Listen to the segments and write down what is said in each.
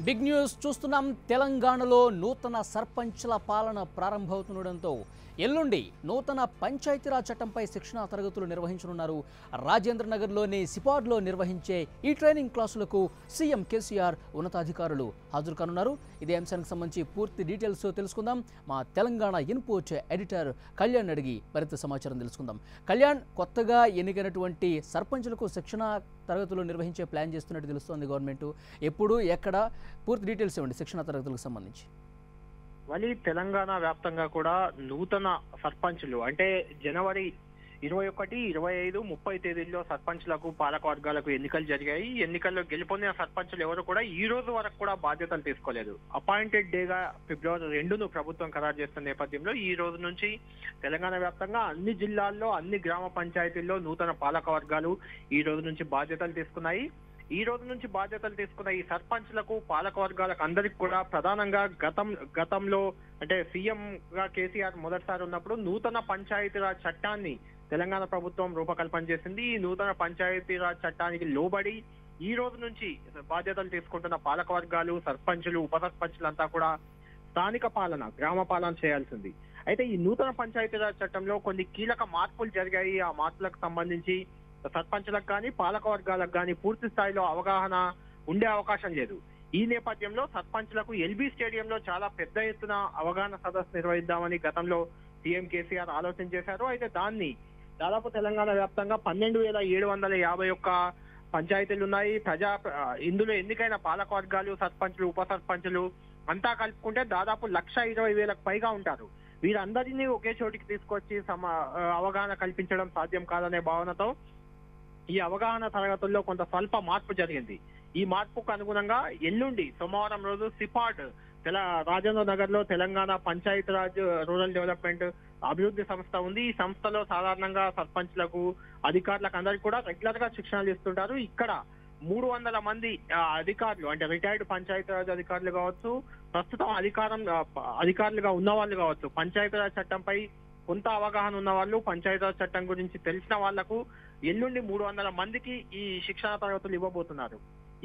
Big news చూస్తున్నాం. తెలంగాణలో నూతన సర్పంచ్ల పాలన ప్రారంభమవుతుండటంతో ఎల్లుండి నూతన పంచాయతీరాజ్ చట్టంపై శిక్షణా తరగతులు నిర్వహించనున్నారు. రాజేంద్ర నగర్లోని సిపాడ్లో నిర్వహించే ఈ ట్రైనింగ్ క్లాసులకు సీఎం కేసీఆర్ ఉన్నతాధికారులు హాజరు కానున్నారు. ఇదే అంశానికి సంబంధించి పూర్తి డీటెయిల్స్ తెలుసుకుందాం. మా తెలంగాణ ఇన్పుట్ ఎడిటర్ కళ్యాణ్ అడిగి మరింత సమాచారం తెలుసుకుందాం. కళ్యాణ్, కొత్తగా ఎన్నికైనటువంటి సర్పంచులకు శిక్షణా తరగతులు నిర్వహించే ప్లాన్ చేస్తున్నట్టు తెలుస్తోంది గవర్నమెంట్. ఎప్పుడు, ఎక్కడ, పూర్తి డీటెయిల్స్ ఇవ్వండి శిక్షణ తరగతులకు సంబంధించి. మళ్ళీ తెలంగాణ వ్యాప్తంగా కూడా నూతన సర్పంచులు అంటే జనవరి 21, 25, 30 తేదీల్లో సర్పంచ్లకు పాలక వర్గాలకు ఎన్నికలు జరిగాయి. ఎన్నికల్లో గెలుపొందిన సర్పంచులు ఎవరు కూడా ఈ రోజు వరకు కూడా బాధ్యతలు తీసుకోలేదు. అపాయింటెడ్ డేగా ఫిబ్రవరి 2ను ప్రభుత్వం ఖరారు చేస్తున్న నేపథ్యంలో ఈ రోజు నుంచి తెలంగాణ వ్యాప్తంగా అన్ని జిల్లాల్లో అన్ని గ్రామ పంచాయతీల్లో నూతన పాలక వర్గాలు ఈ రోజు నుంచి బాధ్యతలు తీసుకున్నాయి. ఈ రోజు నుంచి బాధ్యతలు తీసుకున్న ఈ సర్పంచ్లకు పాలక వర్గాలకు అందరికి కూడా ప్రధానంగా గతంలో అంటే సీఎం గా కేసీఆర్ మొదటిసారి ఉన్నప్పుడు నూతన పంచాయతీరాజ్ చట్టాన్ని తెలంగాణ ప్రభుత్వం రూపకల్పన చేసింది. ఈ నూతన పంచాయతీరాజ్ చట్టానికి లోబడి ఈ రోజు నుంచి బాధ్యతలు తీసుకుంటున్న పాలక వర్గాలు, సర్పంచులు, ఉప సర్పంచులంతా కూడా స్థానిక పాలన, గ్రామ పాలన చేయాల్సింది. అయితే ఈ నూతన పంచాయతీరాజ్ చట్టంలో కొన్ని కీలక మార్పులు జరిగాయి. ఆ మార్పులకు సంబంధించి సర్పంచులకు కానీ పాలక వర్గాలకు కానీ పూర్తి స్థాయిలో అవగాహన ఉండే అవకాశం లేదు. ఈ నేపథ్యంలో సర్పంచులకు ఎల్బీ స్టేడియంలో చాలా పెద్ద ఎత్తున అవగాహన సదస్సు నిర్వహిద్దామని గతంలో సీఎం కేసీఆర్ ఆలోచన చేశారు. అయితే దాన్ని దాదాపు తెలంగాణ వ్యాప్తంగా 12,751 పంచాయతీలు ఉన్నాయి. ఇందులో ఎన్నికైన పాలక వర్గాలు, సర్పంచులు, ఉప సర్పంచులు అంతా కలుపుకుంటే దాదాపు 1,20,000కు పైగా ఉంటారు. వీరందరినీ ఒకే చోటికి తీసుకొచ్చి అవగాహన కల్పించడం సాధ్యం కాదనే భావనతో ఈ అవగాహన తరగతుల్లో కొంత స్వల్ప మార్పు జరిగింది. ఈ మార్పుకు అనుగుణంగా ఎల్లుండి సోమవారం రోజు సిపాడ్ రాజేంద్ర నగర్ లో తెలంగాణ పంచాయతీరాజ్ రూరల్ డెవలప్మెంట్ అభివృద్ధి సంస్థ ఉంది. ఈ సంస్థలో సాధారణంగా సర్పంచ్లకు, అధికారులకు అందరికీ కూడా రెగ్యులర్ గా శిక్షణలు ఇస్తుంటారు. ఇక్కడ 300 మంది అధికారులు అంటే రిటైర్డ్ పంచాయతీరాజ్ అధికారులు కావచ్చు, ప్రస్తుతం అధికారులుగా ఉన్న వాళ్ళు కావచ్చు, పంచాయతీరాజ్ చట్టంపై కొంత అవగాహన ఉన్న వాళ్ళు, పంచాయతీరాజ్ చట్టం గురించి తెలిసిన వాళ్లకు ఎల్లుండి 300 మందికి ఈ శిక్షణ తరగతులు ఇవ్వబోతున్నారు.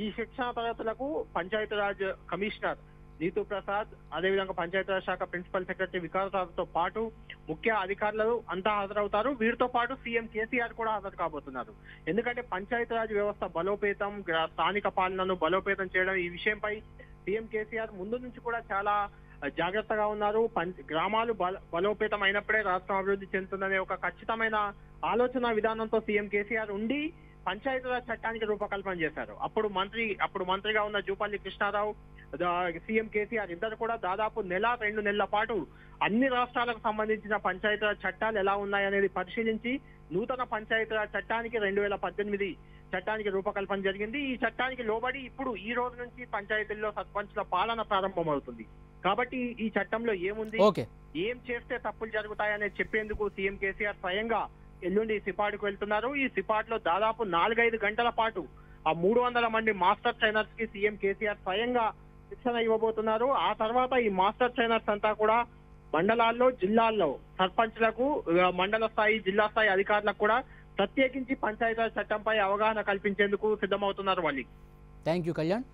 ఈ శిక్షణ తరగతులకు పంచాయతీరాజ్ కమిషనర్ నీతూ ప్రసాద్, అదేవిధంగా పంచాయతీరాజ్ శాఖ ప్రిన్సిపల్ సెక్రటరీ వికాసరావుతో పాటు ముఖ్య అధికారులు అంతా హాజరవుతారు. వీరితో పాటు సీఎం కేసీఆర్ కూడా హాజరు కాబోతున్నారు. ఎందుకంటే పంచాయతీరాజ్ వ్యవస్థ బలోపేతం, స్థానిక పాలనను బలోపేతం చేయడం, ఈ విషయంపై సీఎం కేసీఆర్ ముందు నుంచి కూడా చాలా జాగ్రత్తగా ఉన్నారు. గ్రామాలు బలోపేతం అయినప్పుడే రాష్ట్రం అభివృద్ధి చెందుతుందనే ఒక ఖచ్చితమైన ఆలోచన విధానంతో సీఎం కేసీఆర్ ఉండి పంచాయతీరాజ్ చట్టానికి రూపకల్పన చేశారు. అప్పుడు మంత్రిగా ఉన్న జూపల్లి కృష్ణారావు, సీఎం కేసీఆర్ ఇద్దరు కూడా దాదాపు 1-2 నెలల పాటు అన్ని రాష్ట్రాలకు సంబంధించిన పంచాయతీరాజ్ చట్టాలు ఎలా ఉన్నాయనేది పరిశీలించి నూతన పంచాయతీరాజ్ చట్టానికి 2018 చట్టానికి రూపకల్పన జరిగింది. ఈ చట్టానికి లోబడి ఇప్పుడు ఈ రోజు నుంచి పంచాయతీల్లో సర్పంచ్ల పాలన ప్రారంభమవుతుంది. కాబట్టి ఈ చట్టంలో ఏముంది, ఏం చేస్తే తప్పులు జరుగుతాయనేది చెప్పేందుకు సీఎం కేసీఆర్ స్వయంగా ఎల్లుండి సిపాడ్కు వెళ్తున్నారు. ఈ సిపాడ్లో దాదాపు 4-5 గంటల పాటు ఆ 300 మంది మాస్టర్ ట్రైనర్స్ కి సీఎం కేసీఆర్ స్వయంగా శిక్షణ ఇవ్వబోతున్నారు. ఆ తర్వాత ఈ మాస్టర్ ట్రైనర్స్ అంతా కూడా మండలాల్లో, జిల్లాల్లో సర్పంచ్లకు, మండల స్థాయి, జిల్లా స్థాయి అధికారులకు కూడా ప్రత్యేకించి పంచాయతీరాజ్ చట్టంపై అవగాహన కల్పించేందుకు సిద్ధమవుతున్నారు వాళ్ళు. Thank you Kalyan.